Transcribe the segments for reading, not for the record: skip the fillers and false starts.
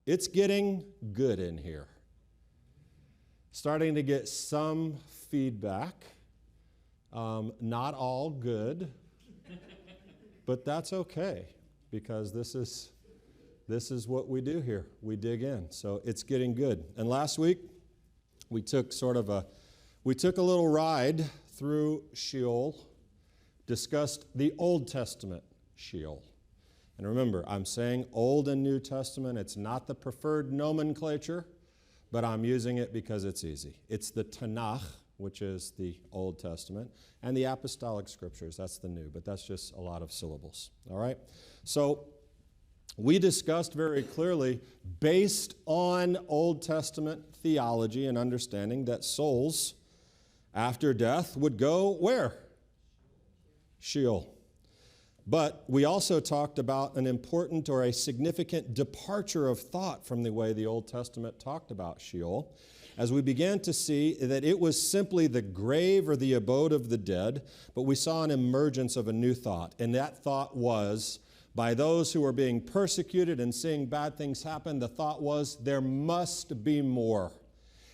It's getting good in here. Starting to get some feedback. Not all good, but that's okay, because this is what we do here. We dig in. So it's getting good. And last week, we took a little ride through Sheol, discussed the Old Testament Sheol. And remember, I'm saying Old and New Testament. It's not the preferred nomenclature, but I'm using it because it's easy. It's the Tanakh, which is the Old Testament, and the Apostolic Scriptures. That's the New, but that's just a lot of syllables. All right? So we discussed very clearly, based on Old Testament theology and understanding, that souls after death would go where? Sheol. But we also talked about an important or a significant departure of thought from the way the Old Testament talked about Sheol, as we began to see that it was simply the grave or the abode of the dead, but we saw an emergence of a new thought. And that thought was, by those who were being persecuted and seeing bad things happen, the thought was, there must be more.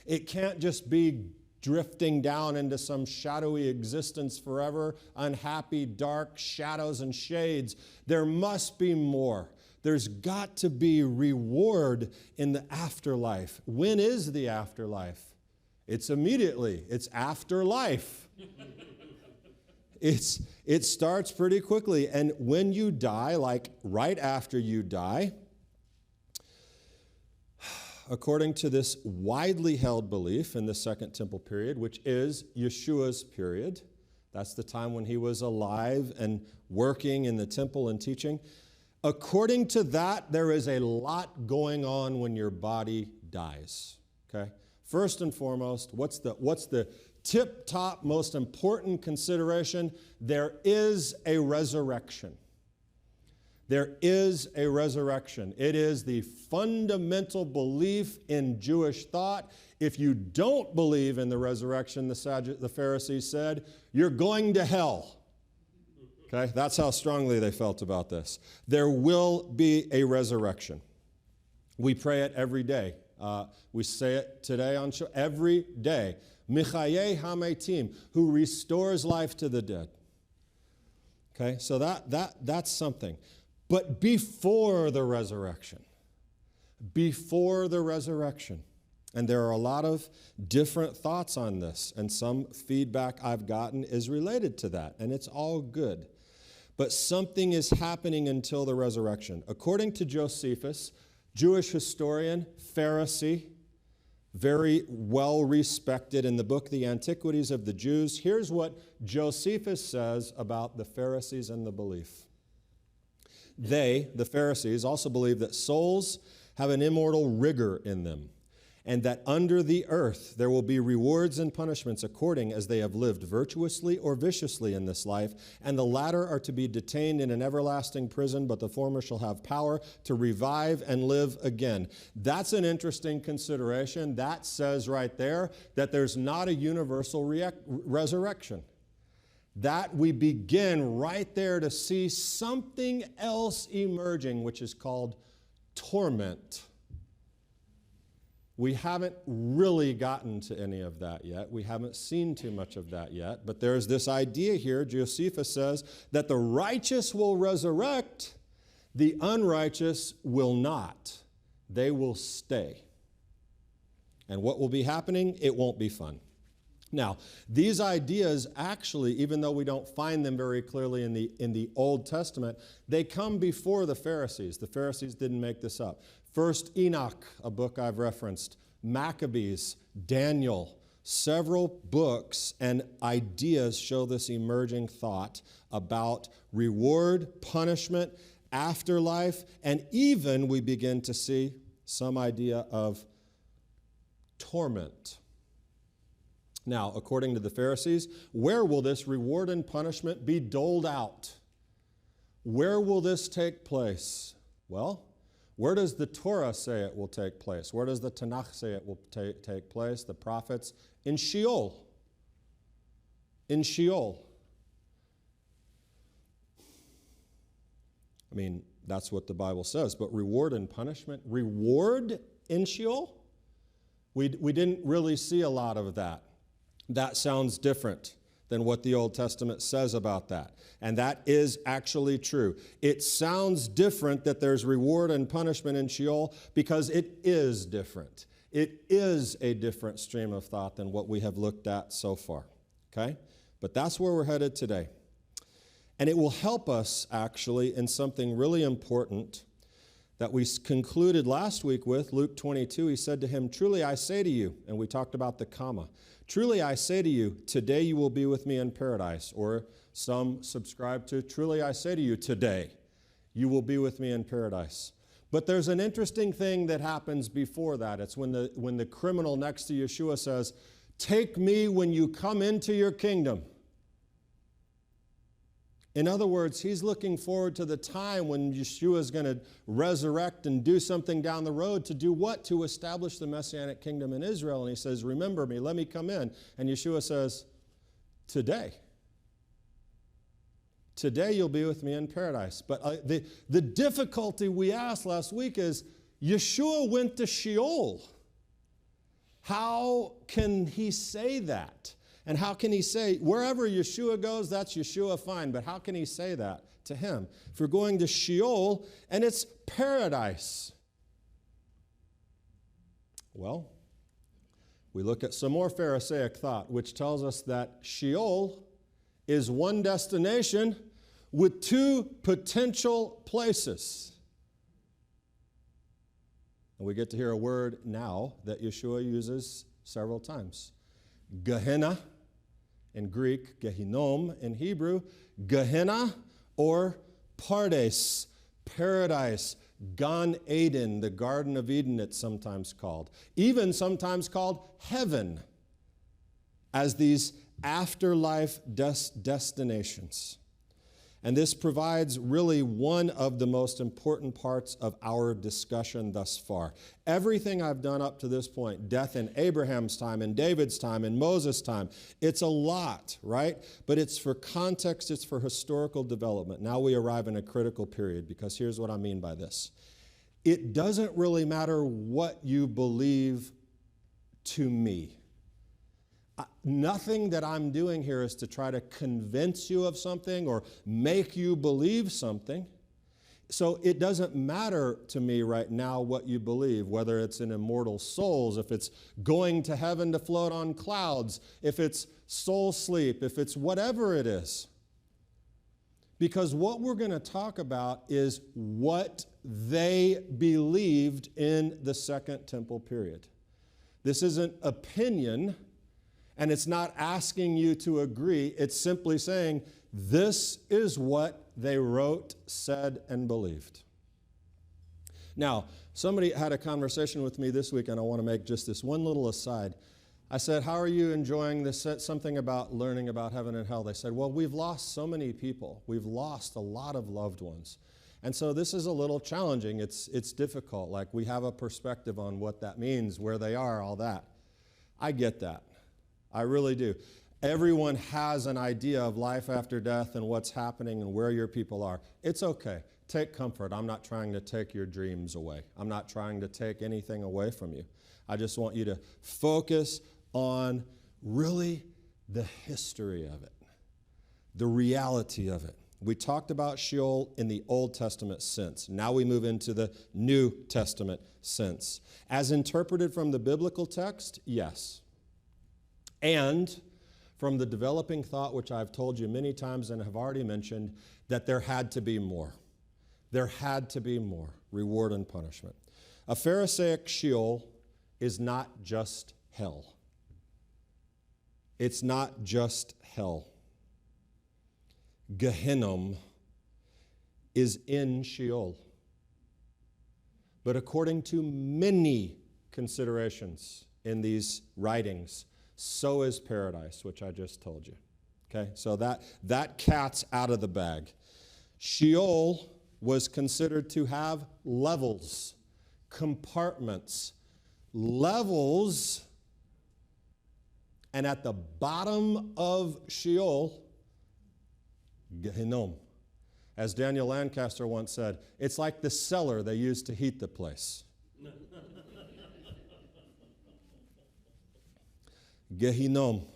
It can't just be drifting down into some shadowy existence forever, unhappy, dark shadows and shades. There must be more. There's got to be reward in the afterlife. When is the afterlife? It's immediately. It's afterlife. It starts pretty quickly. And when you die, like right after you die, according to this widely held belief in the Second Temple period, which is Yeshua's period, that's the time when he was alive and working in the temple and teaching. According to that, there is a lot going on when your body dies. Okay? First and foremost, what's the tip-top, most important consideration? There is a resurrection. There is a resurrection. It is the fundamental belief in Jewish thought. If you don't believe in the resurrection, the Pharisees said, you're going to hell. Okay, that's how strongly they felt about this. There will be a resurrection. We pray it every day. We say it today on show, every day. Michaye hametim, who restores life to the dead. Okay, so that's something. But before the resurrection, and there are a lot of different thoughts on this, and some feedback I've gotten is related to that, and it's all good. But something is happening until the resurrection. According to Josephus, Jewish historian, Pharisee, very well respected in the book The Antiquities of the Jews, here's what Josephus says about the Pharisees and the belief. They, the Pharisees, also believe that souls have an immortal rigor in them, and that under the earth there will be rewards and punishments according as they have lived virtuously or viciously in this life, and the latter are to be detained in an everlasting prison, but the former shall have power to revive and live again. That's an interesting consideration. That says right there that there's not a universal resurrection. That we begin right there to see something else emerging, which is called torment. We haven't really gotten to any of that yet. We haven't seen too much of that yet. But there's this idea here, Josephus says, that the righteous will resurrect, the unrighteous will not. They will stay. And what will be happening? It won't be fun. Now, these ideas actually, even though we don't find them very clearly in the Old Testament, they come before the Pharisees. The Pharisees didn't make this up. First Enoch, a book I've referenced, Maccabees, Daniel, several books and ideas show this emerging thought about reward, punishment, afterlife, and even we begin to see some idea of torment. Now, according to the Pharisees, where will this reward and punishment be doled out? Where will this take place? Well, where does the Torah say it will take place? Where does the Tanakh say it will take place? The prophets? In Sheol. In Sheol. I mean, That's what the Bible says. But reward and punishment, reward in Sheol? We didn't really see a lot of that. That sounds different than what the Old Testament says about that. And that is actually true. It sounds different that there's reward and punishment in Sheol because it is different. It is a different stream of thought than what we have looked at so far. Okay? But that's where we're headed today. And it will help us actually in something really important that we concluded last week with, Luke 22. He said to him, "Truly I say to you," and we talked about the comma, "Truly I say to you, today you will be with me in paradise." Or some subscribe to, "Truly I say to you, today you will be with me in paradise." But there's an interesting thing that happens before that. It's when the criminal next to Yeshua says, "Take me when you come into your kingdom." In other words, he's looking forward to the time when Yeshua is going to resurrect and do something down the road. To do what? To establish the Messianic kingdom in Israel. And he says, "Remember me, let me come in." And Yeshua says, "Today. Today you'll be with me in paradise." But the difficulty we asked last week is, Yeshua went to Sheol. How can he say that? And how can he say, wherever Yeshua goes, that's Yeshua, fine. But how can he say that to him? If we're going to Sheol, and it's paradise. Well, we look at some more Pharisaic thought, which tells us that Sheol is one destination with two potential places. And we get to hear a word now that Yeshua uses several times. Gehenna in Greek, Gehinnom in Hebrew, Gehenna or Pardes, paradise, Gan Eden, the Garden of Eden it's sometimes called. Even sometimes called heaven, as these afterlife destinations. And this provides really one of the most important parts of our discussion thus far. Everything I've done up to this point, death in Abraham's time, in David's time, in Moses' time, it's a lot, right? But it's for context, it's for historical development. Now we arrive in a critical period, because here's what I mean by this. It doesn't really matter what you believe to me. Nothing that I'm doing here is to try to convince you of something or make you believe something. So it doesn't matter to me right now what you believe, whether it's in immortal souls, if it's going to heaven to float on clouds, if it's soul sleep, if it's whatever it is. Because what we're going to talk about is what they believed in the Second Temple period. This isn't opinion. And it's not asking you to agree. It's simply saying, this is what they wrote, said, and believed. Now, somebody had a conversation with me this week, and I want to make just this one little aside. I said, how are you enjoying this? Something about learning about heaven and hell. They said, well, we've lost so many people. We've lost a lot of loved ones. And so this is a little challenging. It's difficult. Like, we have a perspective on what that means, where they are, all that. I get that. I really do. Everyone has an idea of life after death and what's happening and where your people are. It's okay. Take comfort. I'm not trying to take your dreams away. I'm not trying to take anything away from you. I just want you to focus on really the history of it, the reality of it. We talked about Sheol in the Old Testament sense. Now we move into the New Testament sense. As interpreted from the biblical text, yes. And from the developing thought, which I've told you many times and have already mentioned, that there had to be more. There had to be more reward and punishment. A Pharisaic Sheol is not just hell. It's not just hell. Gehenna is in Sheol. But according to many considerations in these writings, so is paradise, which I just told you. Okay, so that cat's out of the bag. Sheol was considered to have levels, compartments, levels, and at the bottom of Sheol, Gehinnom. As Daniel Lancaster once said, it's like the cellar they used to heat the place. Gehinnom.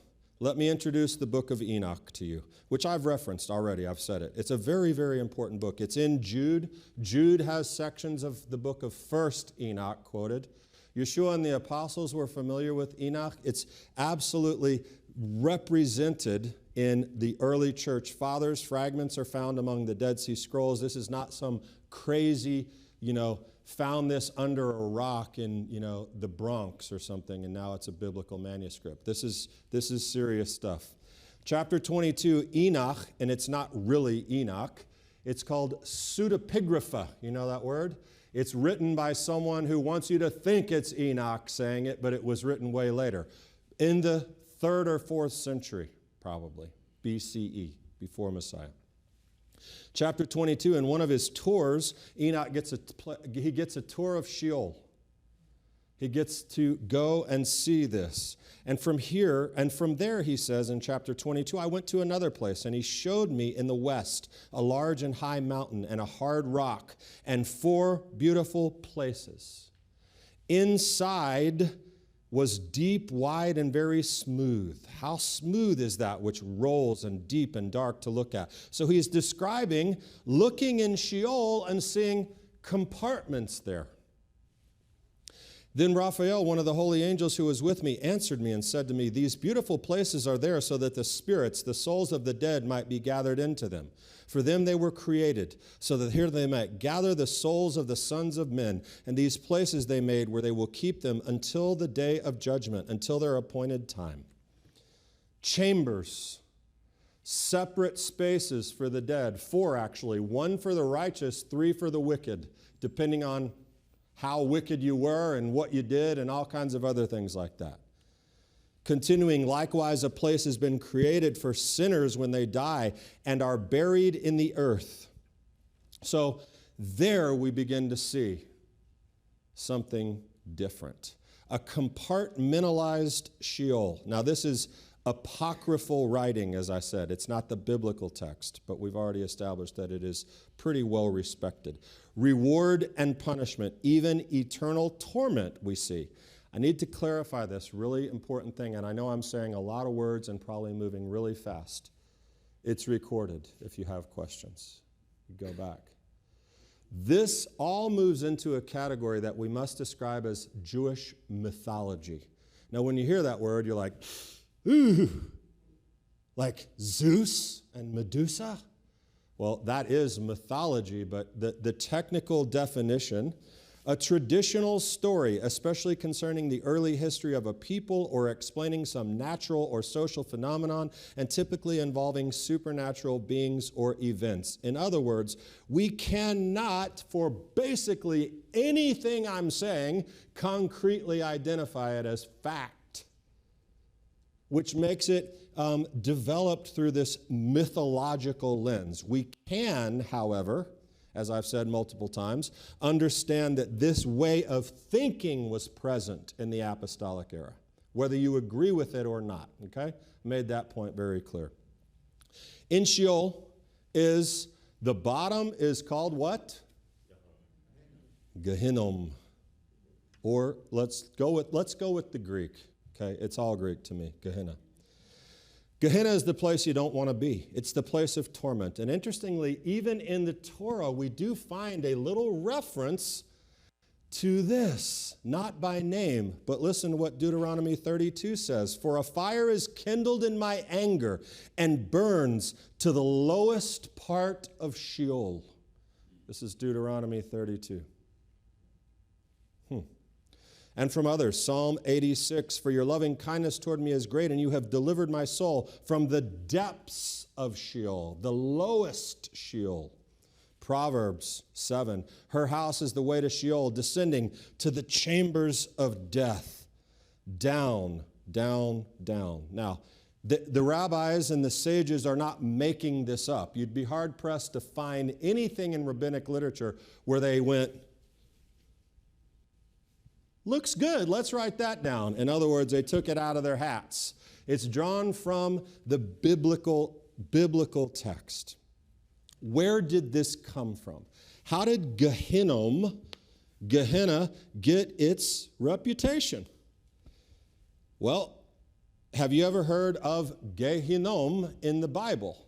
Let me introduce the book of Enoch to you, which I've referenced already. I've said it. It's a very, very important book. It's in Jude. Jude has sections of the book of 1st Enoch quoted. Yeshua and the apostles were familiar with Enoch. It's absolutely represented in the early church fathers. Fragments are found among the Dead Sea Scrolls. This is not some crazy, found this under a rock in, the Bronx or something, and now it's a biblical manuscript. This is serious stuff. Chapter 22, Enoch, and it's not really Enoch. It's called pseudepigrapha. You know that word? It's written by someone who wants you to think it's Enoch saying it, but it was written way later. In the 3rd or 4th century, probably, BCE, before Messiah. Chapter 22, in one of his tours, Enoch gets a tour of Sheol. He gets to go and see this. And from there, he says in chapter 22, I went to another place, and he showed me in the west a large and high mountain and a hard rock and 4 beautiful places. Inside was deep, wide, and very smooth. How smooth is that which rolls and deep and dark to look at? So he's describing looking in Sheol and seeing compartments there. Then Raphael, one of the holy angels who was with me, answered me and said to me, these beautiful places are there so that the spirits, the souls of the dead, might be gathered into them. For them they were created, so that here they might gather the souls of the sons of men. And these places they made where they will keep them until the day of judgment, until their appointed time. Chambers, separate spaces for the dead. 4 actually, 1 for the righteous, 3 for the wicked, depending on how wicked you were and what you did and all kinds of other things like that. Continuing, likewise, a place has been created for sinners when they die and are buried in the earth. So there we begin to see something different. A compartmentalized Sheol. Now this is apocryphal writing, as I said. It's not the biblical text, but we've already established that it is pretty well respected. Reward and punishment, even eternal torment, we see. I need to clarify this really important thing, and I know I'm saying a lot of words and probably moving really fast. It's recorded if you have questions. You go back. This all moves into a category that we must describe as Jewish mythology. Now, when you hear that word, you're like, ooh, like Zeus and Medusa? Well, that is mythology, but the technical definition, a traditional story, especially concerning the early history of a people or explaining some natural or social phenomenon, and typically involving supernatural beings or events. In other words, we cannot, for basically anything I'm saying, concretely identify it as fact, which makes it developed through this mythological lens. We can, however, as I've said multiple times, understand that this way of thinking was present in the apostolic era, whether you agree with it or not, okay? Made that point very clear. In Sheol is, the bottom is called what? Gehinnom. Or let's go with the Greek, okay? It's all Greek to me, Gehenna. Gehenna is the place you don't want to be. It's the place of torment. And interestingly, even in the Torah, we do find a little reference to this, not by name, but listen to what Deuteronomy 32 says. For a fire is kindled in my anger and burns to the lowest part of Sheol. This is Deuteronomy 32. And from others, Psalm 86, for your loving kindness toward me is great, and you have delivered my soul from the depths of Sheol, the lowest Sheol. Proverbs 7, her house is the way to Sheol, descending to the chambers of death. Down, down, down. Now, the rabbis and the sages are not making this up. You'd be hard-pressed to find anything in rabbinic literature where they went, looks good, let's write that down. In other words, they took it out of their hats. It's drawn from the biblical text. Where did this come from? How did Gehenna get its reputation? Well, have you ever heard of Gehinnom in the Bible?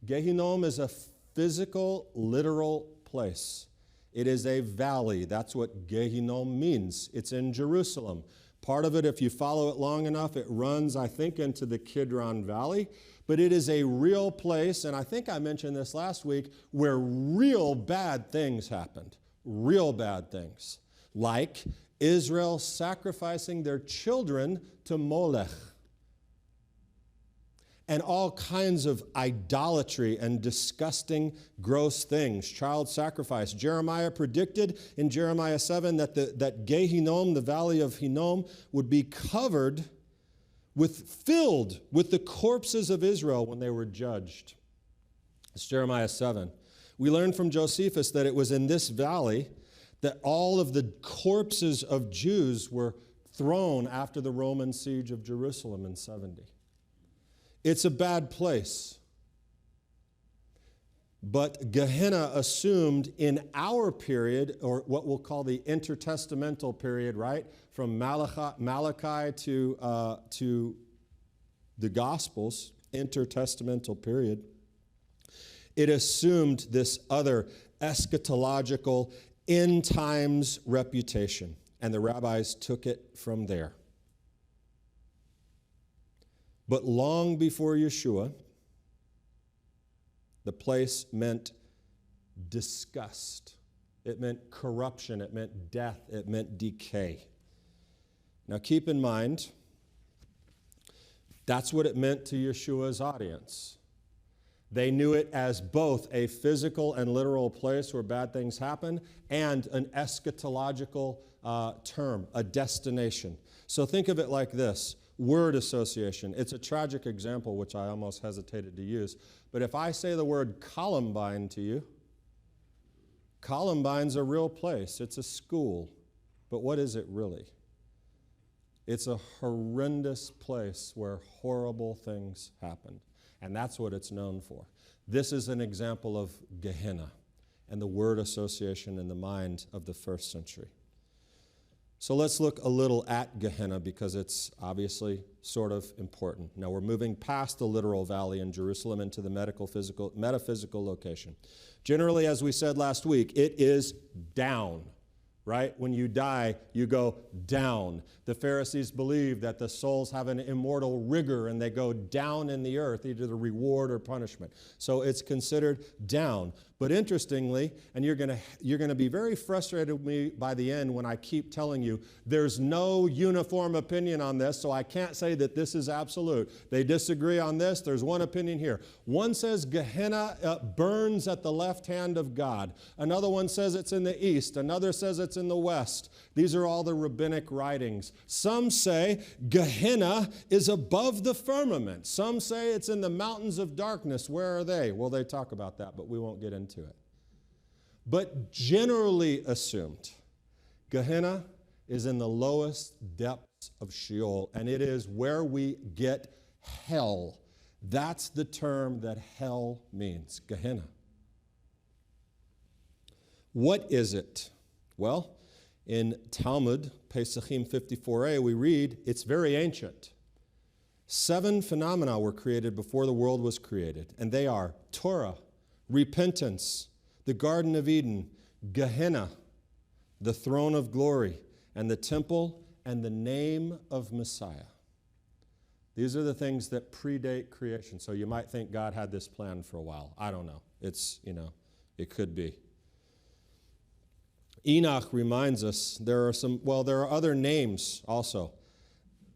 Gehinnom is a physical, literal place. It is a valley. That's what Gehinnom means. It's in Jerusalem. Part of it, if you follow it long enough, it runs, I think, into the Kidron Valley. But it is a real place, and I think I mentioned this last week, where real bad things happened. Real bad things. Like Israel sacrificing their children to Molech. And all kinds of idolatry and disgusting, gross things. Child sacrifice. Jeremiah predicted in Jeremiah 7 that Gehinnom, the valley of Hinnom, would be filled with the corpses of Israel when they were judged. It's Jeremiah 7. We learn from Josephus that it was in this valley that all of the corpses of Jews were thrown after the Roman siege of Jerusalem in 70. It's a bad place. But Gehenna assumed in our period, or what we'll call the intertestamental period, right? From Malachi to the Gospels, intertestamental period. It assumed this other eschatological end times reputation. And the rabbis took it from there. But long before Yeshua, the place meant disgust. It meant corruption. It meant death. It meant decay. Now keep in mind, that's what it meant to Yeshua's audience. They knew it as both a physical and literal place where bad things happen and an eschatological term, a destination. So think of it like this. Word association. It's a tragic example, which I almost hesitated to use. But if I say the word Columbine to you, Columbine's a real place. It's a school. But what is it really? It's a horrendous place where horrible things happen. And that's what it's known for. This is an example of Gehenna and the word association in the mind of the first century. So let's look a little at Gehenna because it's obviously sort of important. Now we're moving past the literal valley in Jerusalem into the metaphysical location. Generally, as we said last week, it is down, right? When you die, you go down. The Pharisees believe that the souls have an immortal rigor and they go down in the earth, either the reward or punishment. So it's considered down. But interestingly, and you're going to be very frustrated with me by the end when I keep telling you there's no uniform opinion on this, so I can't say that this is absolute. They disagree on this. There's one opinion here. One says Gehenna burns at the left hand of God. Another one says it's in the east. Another says it's in the west. These are all the rabbinic writings. Some say Gehenna is above the firmament. Some say it's in the mountains of darkness. Where are they? Well, they talk about that, but we won't get into it. But generally assumed, Gehenna is in the lowest depths of Sheol, and it is where we get hell. That's the term that hell means, Gehenna. What is it? Well, in Talmud, Pesachim 54a, we read, it's very ancient. 7 phenomena were created before the world was created, and they are Torah, repentance, the Garden of Eden, Gehenna, the throne of glory, and the temple, and the name of Messiah. These are the things that predate creation. So you might think God had this plan for a while. I don't know. It could be. Enoch reminds us there are other names also.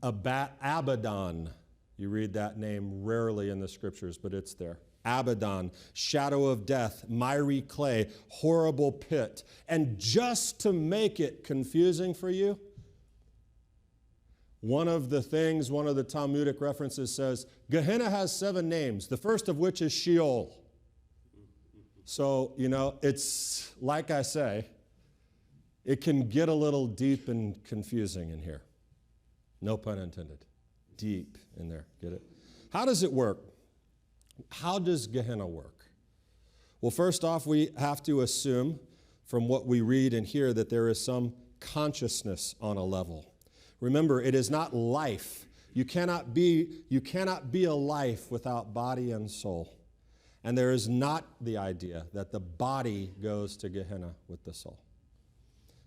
Abaddon. You read that name rarely in the scriptures, but it's there. Abaddon, shadow of death, miry clay, horrible pit. And just to make it confusing for you, one of the Talmudic references says, Gehenna has 7 names, the first of which is Sheol. So, it's like I say, it can get a little deep and confusing in here. No pun intended. Deep in there. Get it? How does it work? How does Gehenna work? Well, first off, we have to assume from what we read and hear that there is some consciousness on a level. Remember, it is not life. You cannot be a life without body and soul. And there is not the idea that the body goes to Gehenna with the soul.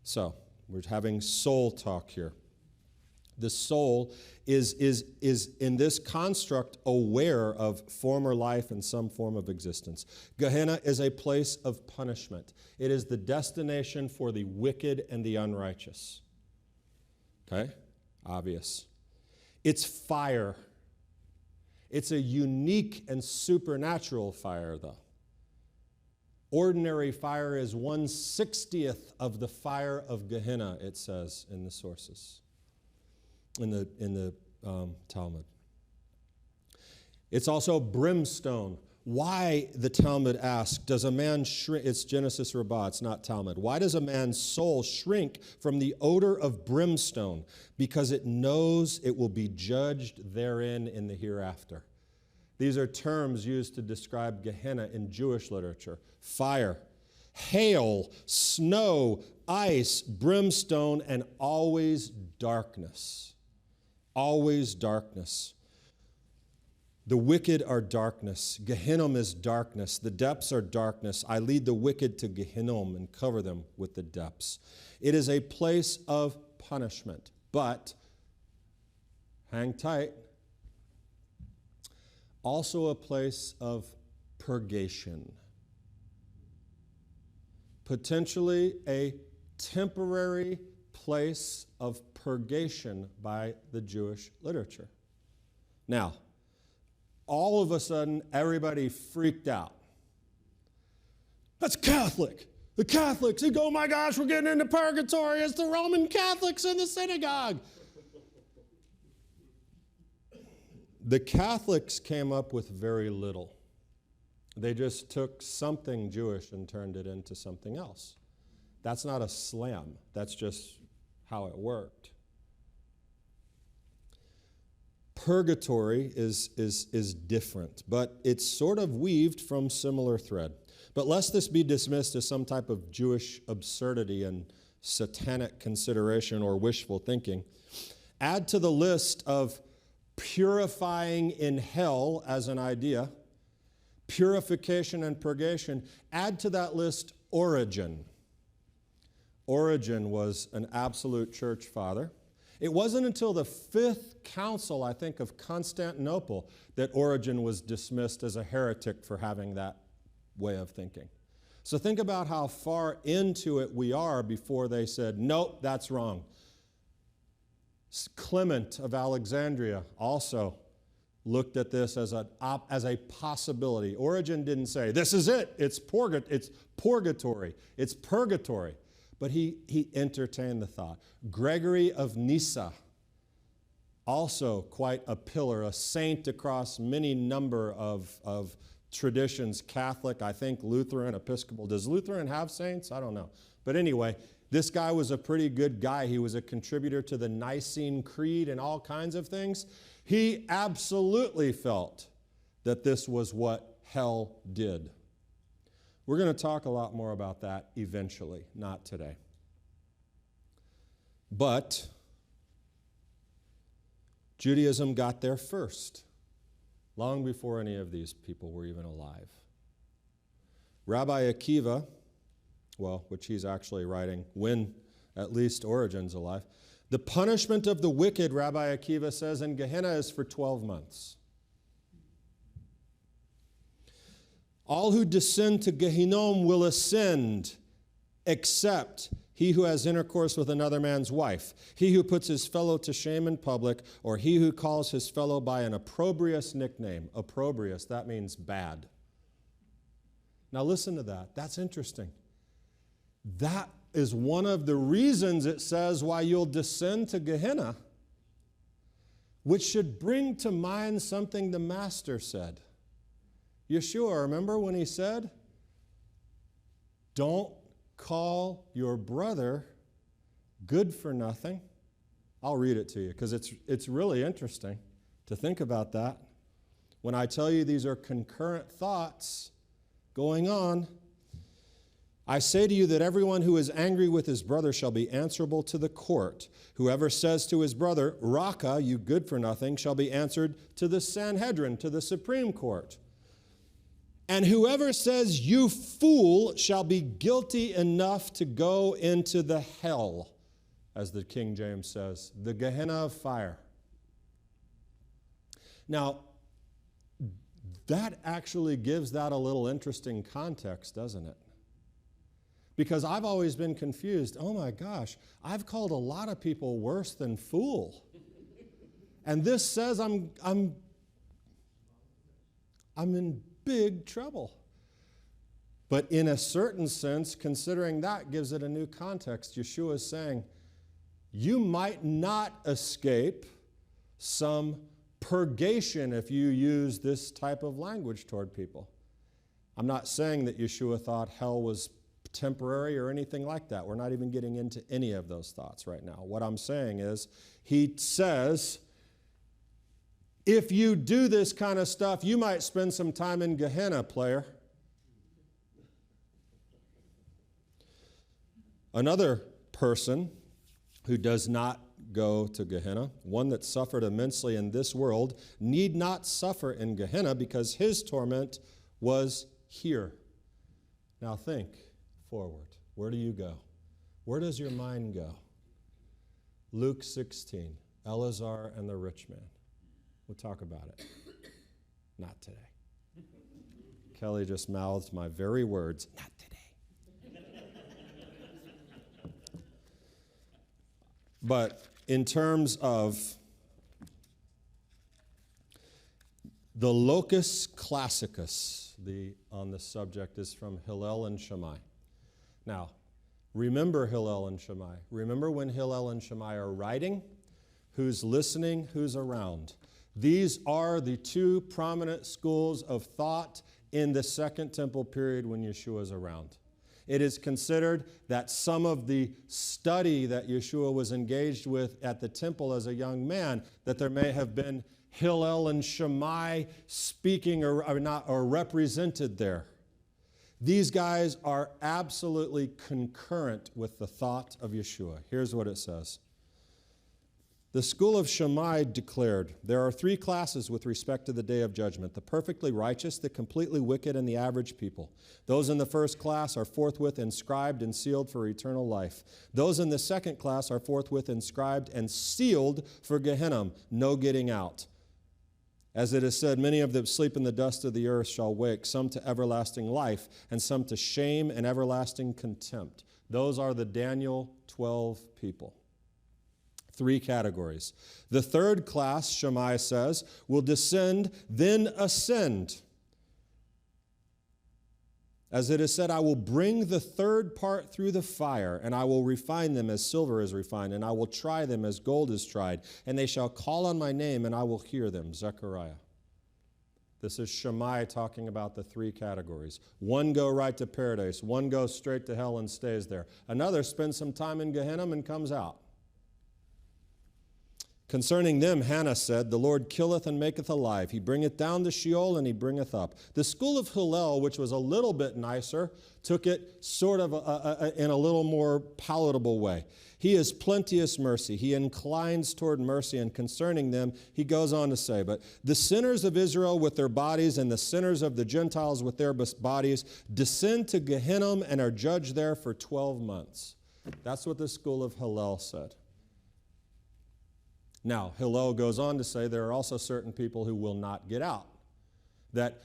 So, we're having soul talk here. The soul is in this construct aware of former life and some form of existence. Gehenna is a place of punishment. It is the destination for the wicked and the unrighteous. Okay? Obvious. It's fire. It's a unique and supernatural fire, though. Ordinary fire is 1/60th of the fire of Gehenna, it says in the sources, in the Talmud. It's also brimstone. Why, the Talmud asks, does a man shrink? It's Genesis Rabbah, it's not Talmud. Why does a man's soul shrink from the odor of brimstone? Because it knows it will be judged therein in the hereafter. These are terms used to describe Gehenna in Jewish literature. Fire, hail, snow, ice, brimstone, and always darkness. Always darkness. The wicked are darkness. Gehinnom is darkness. The depths are darkness. I lead the wicked to Gehinnom and cover them with the depths. It is a place of punishment. But, hang tight, also a place of purgation. Potentially a temporary place of purgation by the Jewish literature. Now, all of a sudden, everybody freaked out. That's Catholic. The Catholics, they go, oh my gosh, we're getting into purgatory. It's the Roman Catholics in the synagogue. The Catholics came up with very little. They just took something Jewish and turned it into something else. That's not a slam. That's just how it worked. Purgatory is different, but it's sort of weaved from similar thread. But lest this be dismissed as some type of Jewish absurdity and satanic consideration or wishful thinking, add to the list of purifying in hell as an idea, purification and purgation, add to that list Origen. Origen was an absolute church father. It wasn't until the 5th council, I think, of Constantinople that Origen was dismissed as a heretic for having that way of thinking. So think about how far into it we are before they said, nope, that's wrong. Clement of Alexandria also looked at this as a possibility. Origen didn't say, this is it, it's purgatory, it's purgatory. But he entertained the thought. Gregory of Nyssa, also quite a pillar, a saint across many number of traditions, Catholic, I think Lutheran, Episcopal. Does Lutheran have saints? I don't know. But anyway, this guy was a pretty good guy. He was a contributor to the Nicene Creed and all kinds of things. He absolutely felt that this was what hell did. We're going to talk a lot more about that eventually, not today. But Judaism got there first, long before any of these people were even alive. Rabbi Akiva, well, which he's actually writing when at least Origen's alive, the punishment of the wicked, Rabbi Akiva says, in Gehenna is for 12 months. All who descend to Gehinnom will ascend, except he who has intercourse with another man's wife, he who puts his fellow to shame in public, or he who calls his fellow by an opprobrious nickname. Opprobrious, that means bad. Now listen to that. That's interesting. That is one of the reasons it says why you'll descend to Gehenna, which should bring to mind something the Master said. Yeshua, remember when he said, don't call your brother good for nothing? I'll read it to you because it's really interesting to think about that. When I tell you these are concurrent thoughts going on. I say to you that everyone who is angry with his brother shall be answerable to the court. Whoever says to his brother, Raka, you good for nothing, shall be answered to the Sanhedrin, to the Supreme Court. And whoever says, you fool, shall be guilty enough to go into the hell, as the King James says, the Gehenna of fire. Now, that actually gives that a little interesting context, doesn't it? Because I've always been confused. Oh my gosh, I've called a lot of people worse than fool. And this says I'm in big trouble. But in a certain sense, considering that gives it a new context. Yeshua is saying, you might not escape some purgation if you use this type of language toward people. I'm not saying that Yeshua thought hell was temporary or anything like that. We're not even getting into any of those thoughts right now. What I'm saying is, he says, if you do this kind of stuff, you might spend some time in Gehenna, player. Another person who does not go to Gehenna, one that suffered immensely in this world, need not suffer in Gehenna because his torment was here. Now think forward. Where do you go? Where does your mind go? Luke 16, Eleazar and the rich man. We'll talk about it. Not today. Kelly just mouthed my very words, not today. But in terms of the locus classicus, on the subject is from Hillel and Shamai. Now, remember Hillel and Shamai. Remember when Hillel and Shamai are writing? Who's listening? Who's around? These are the two prominent schools of thought in the Second Temple period when Yeshua is around. It is considered that some of the study that Yeshua was engaged with at the temple as a young man, that there may have been Hillel and Shammai speaking or represented there. These guys are absolutely concurrent with the thought of Yeshua. Here's what it says. The school of Shammai declared, there are three classes with respect to the day of judgment, the perfectly righteous, the completely wicked, and the average people. Those in the first class are forthwith inscribed and sealed for eternal life. Those in the second class are forthwith inscribed and sealed for Gehenna, no getting out. As it is said, many of them sleep in the dust of the earth shall wake, some to everlasting life, and some to shame and everlasting contempt. Those are the Daniel 12 people. Three categories. The third class, Shammai says, will descend, then ascend. As it is said, I will bring the third part through the fire, and I will refine them as silver is refined, and I will try them as gold is tried, and they shall call on my name, and I will hear them. Zechariah. This is Shammai talking about the three categories. One go right to paradise. One goes straight to hell and stays there. Another spends some time in Gehenna and comes out. Concerning them, Hannah said, the Lord killeth and maketh alive. He bringeth down to Sheol and he bringeth up. The school of Hillel, which was a little bit nicer, took it sort of in a little more palatable way. He is plenteous mercy. He inclines toward mercy, and concerning them, he goes on to say, but the sinners of Israel with their bodies and the sinners of the Gentiles with their bodies descend to Gehenna and are judged there for 12 months. That's what the school of Hillel said. Now, Hillel goes on to say there are also certain people who will not get out. That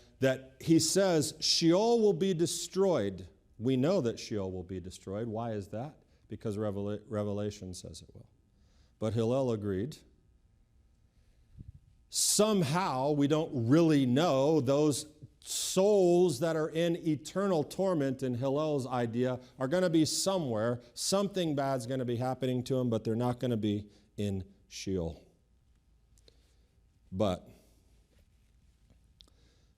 he says Sheol will be destroyed. We know that Sheol will be destroyed. Why is that? Because Revelation says it will. But Hillel agreed. Somehow, we don't really know, those souls that are in eternal torment in Hillel's idea are going to be somewhere. Something bad's going to be happening to them, but they're not going to be in Sheol. But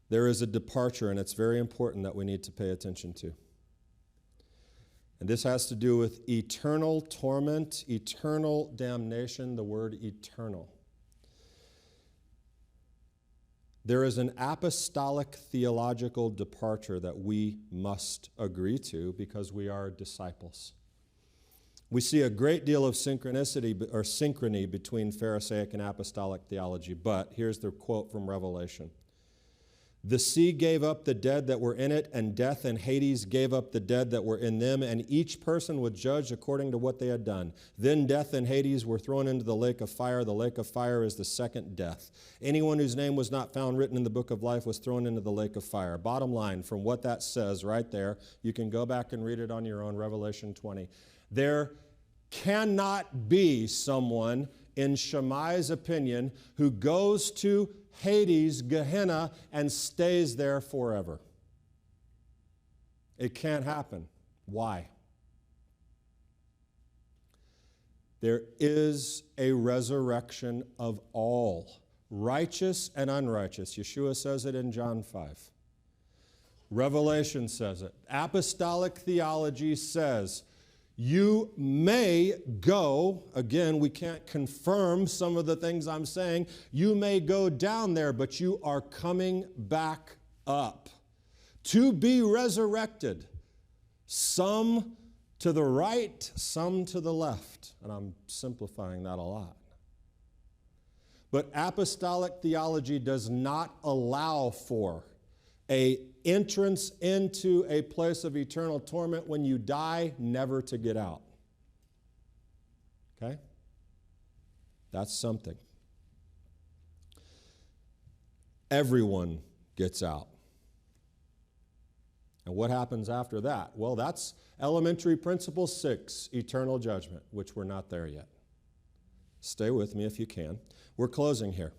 there is a departure, and it's very important that we need to pay attention to. And this has to do with eternal torment, eternal damnation, the word eternal. There is an apostolic theological departure that we must agree to because we are disciples. We see a great deal of synchrony between Pharisaic and apostolic theology, but here's the quote from Revelation. The sea gave up the dead that were in it, and death and Hades gave up the dead that were in them, and each person was judged according to what they had done. Then death and Hades were thrown into the lake of fire. The lake of fire is the second death. Anyone whose name was not found written in the book of life was thrown into the lake of fire. Bottom line, from what that says right there, you can go back and read it on your own, Revelation 20. There cannot be someone, in Shamai's opinion, who goes to Hades, Gehenna, and stays there forever. It can't happen. Why? There is a resurrection of all, righteous and unrighteous. Yeshua says it in John 5. Revelation says it. Apostolic theology says, you may go, again, we can't confirm some of the things I'm saying, you may go down there, but you are coming back up to be resurrected. Some to the right, some to the left. And I'm simplifying that a lot. But apostolic theology does not allow for an entrance into a place of eternal torment when you die, never to get out. Okay? That's something. Everyone gets out. And what happens after that? Well, that's elementary principle 6, eternal judgment, which we're not there yet. Stay with me if you can. We're closing here.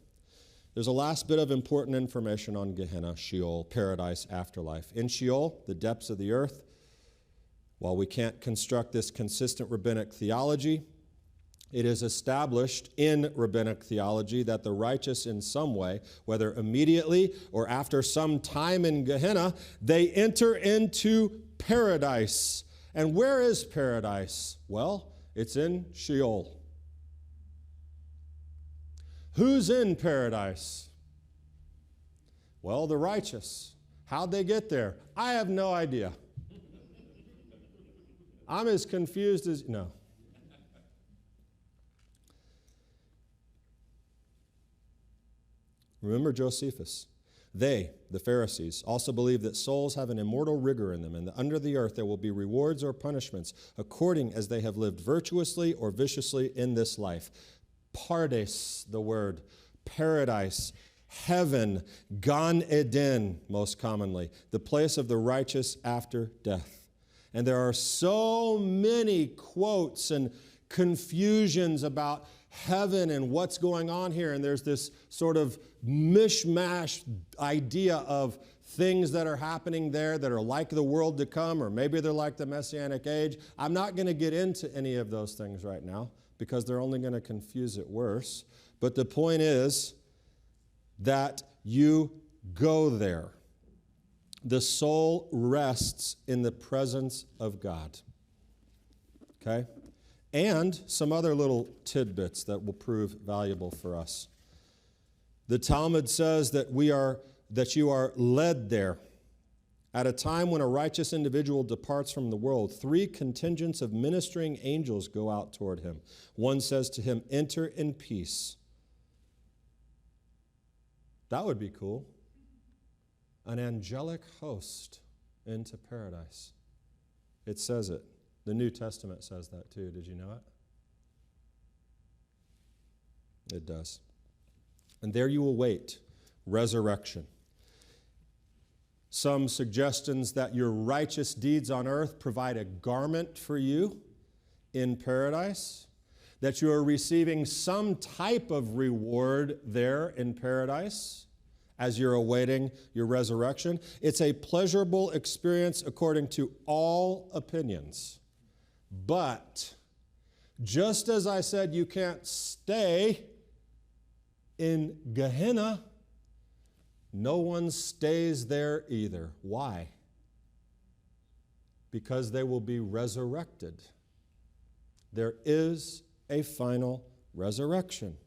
There's a last bit of important information on Gehenna, Sheol, paradise, afterlife. In Sheol, the depths of the earth, while we can't construct this consistent rabbinic theology, it is established in rabbinic theology that the righteous in some way, whether immediately or after some time in Gehenna, they enter into paradise. And where is paradise? Well, it's in Sheol. Who's in paradise? Well, the righteous. How'd they get there? I have no idea. I'm as confused as, no. Remember Josephus. They, the Pharisees, also believe that souls have an immortal rigor in them, and that under the earth there will be rewards or punishments according as they have lived virtuously or viciously in this life. Pardes, the word, paradise, heaven, Gan Eden, most commonly, the place of the righteous after death. And there are so many quotes and confusions about heaven and what's going on here, and there's this sort of mishmash idea of things that are happening there that are like the world to come, or maybe they're like the Messianic age. I'm not going to get into any of those things right now, because they're only going to confuse it worse. But the point is that you go there. The soul rests in the presence of God. Okay? And some other little tidbits that will prove valuable for us. The Talmud says that you are led there. At a time when a righteous individual departs from the world, 3 contingents of ministering angels go out toward him. One says to him, enter in peace. That would be cool. An angelic host into paradise. It says it. The New Testament says that too. Did you know it? It does. And there you will wait. Resurrection. Some suggestions that your righteous deeds on earth provide a garment for you in paradise, that you are receiving some type of reward there in paradise as you're awaiting your resurrection. It's a pleasurable experience according to all opinions. But just as I said you can't stay in Gehenna, no one stays there either. Why? Because they will be resurrected. There is a final resurrection.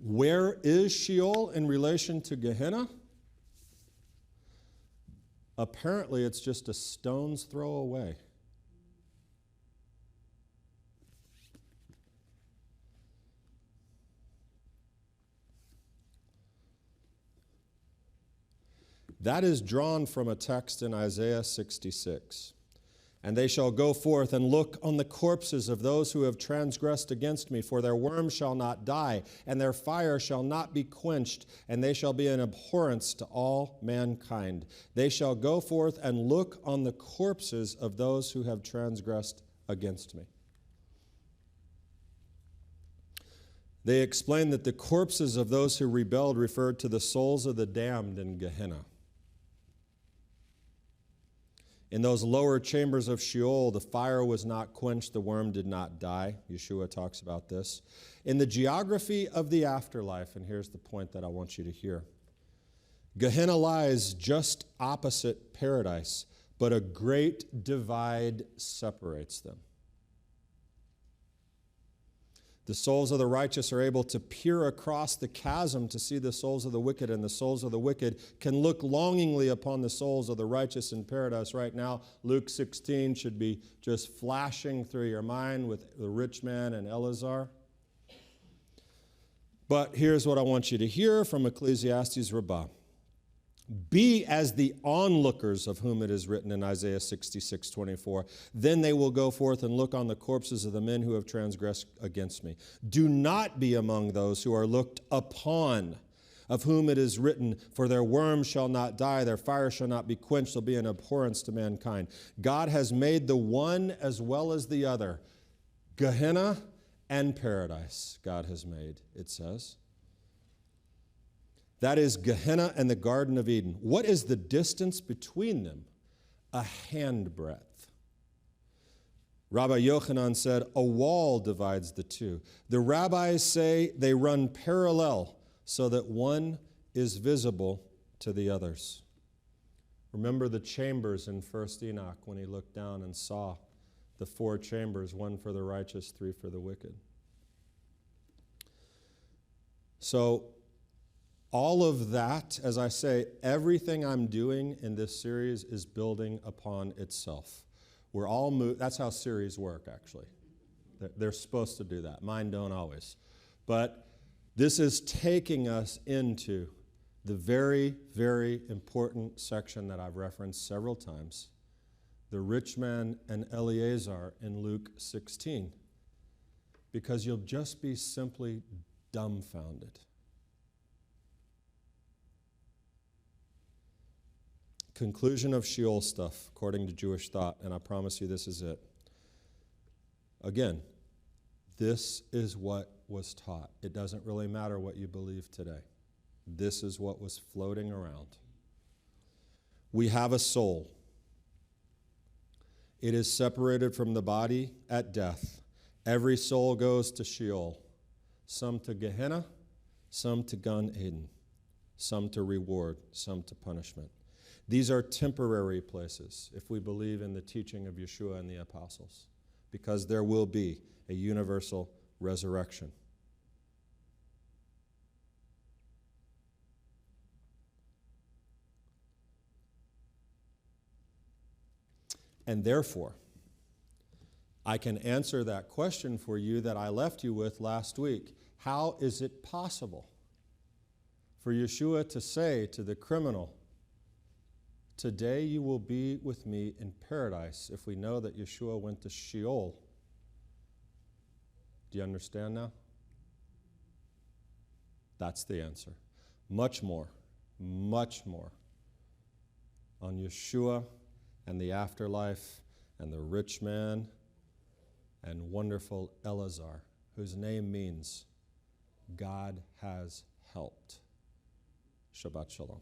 Where is Sheol in relation to Gehenna? Apparently, it's just a stone's throw away. That is drawn from a text in Isaiah 66. And they shall go forth and look on the corpses of those who have transgressed against me, for their worm shall not die, and their fire shall not be quenched, and they shall be an abhorrence to all mankind. They shall go forth and look on the corpses of those who have transgressed against me. They explain that the corpses of those who rebelled referred to the souls of the damned in Gehenna. In those lower chambers of Sheol, the fire was not quenched, the worm did not die. Yeshua talks about this. In the geography of the afterlife, and here's the point that I want you to hear, Gehenna lies just opposite paradise, but a great divide separates them. The souls of the righteous are able to peer across the chasm to see the souls of the wicked, and the souls of the wicked can look longingly upon the souls of the righteous in paradise. Right now, Luke 16 should be just flashing through your mind with the rich man and Eleazar. But here's what I want you to hear from Ecclesiastes Rabbi. Be as the onlookers of whom it is written in Isaiah 66:24. Then they will go forth and look on the corpses of the men who have transgressed against me. Do not be among those who are looked upon, of whom it is written, for their worm shall not die, their fire shall not be quenched, they'll be an abhorrence to mankind. God has made the one as well as the other. Gehenna and paradise God has made, it says. That is Gehenna and the Garden of Eden. What is the distance between them? A handbreadth. Rabbi Yochanan said, a wall divides the two. The rabbis say they run parallel so that one is visible to the others. Remember the chambers in 1st Enoch when he looked down and saw the 4 chambers, 1 for the righteous, 3 for the wicked. So, all of that, as I say, everything I'm doing in this series is building upon itself. We're all that's how series work, actually. They're supposed to do that. Mine don't always. But this is taking us into the very, very important section that I've referenced several times, the rich man and Eleazar in Luke 16, because you'll just be simply dumbfounded. Conclusion of Sheol stuff, according to Jewish thought, and I promise you this is it. Again, this is what was taught. It doesn't really matter what you believe today. This is what was floating around. We have a soul. It is separated from the body at death. Every soul goes to Sheol, some to Gehenna, some to Gan Eden, some to reward, some to punishment. These are temporary places if we believe in the teaching of Yeshua and the apostles, because there will be a universal resurrection. And therefore, I can answer that question for you that I left you with last week. How is it possible for Yeshua to say to the criminal, today you will be with me in paradise, if we know that Yeshua went to Sheol? Do you understand now? That's the answer. Much more on Yeshua and the afterlife and the rich man and wonderful Eleazar, whose name means God has helped. Shabbat Shalom.